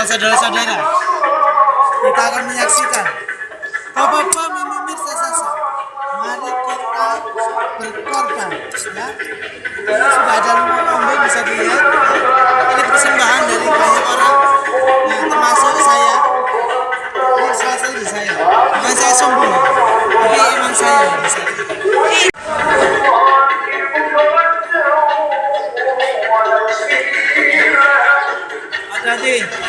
saudara-saudara, kita akan menyaksikan Bapak-bapak, mimimir, sasa. Mari kita berkorban, ya. Ini sudah ada 5 kambing, bisa dilihat. Ini persembahan dari banyak orang, ya, termasuk saya. Ini salah satu saya. Bukan saya sombong, tapi emang saya bisa. Hati-hati.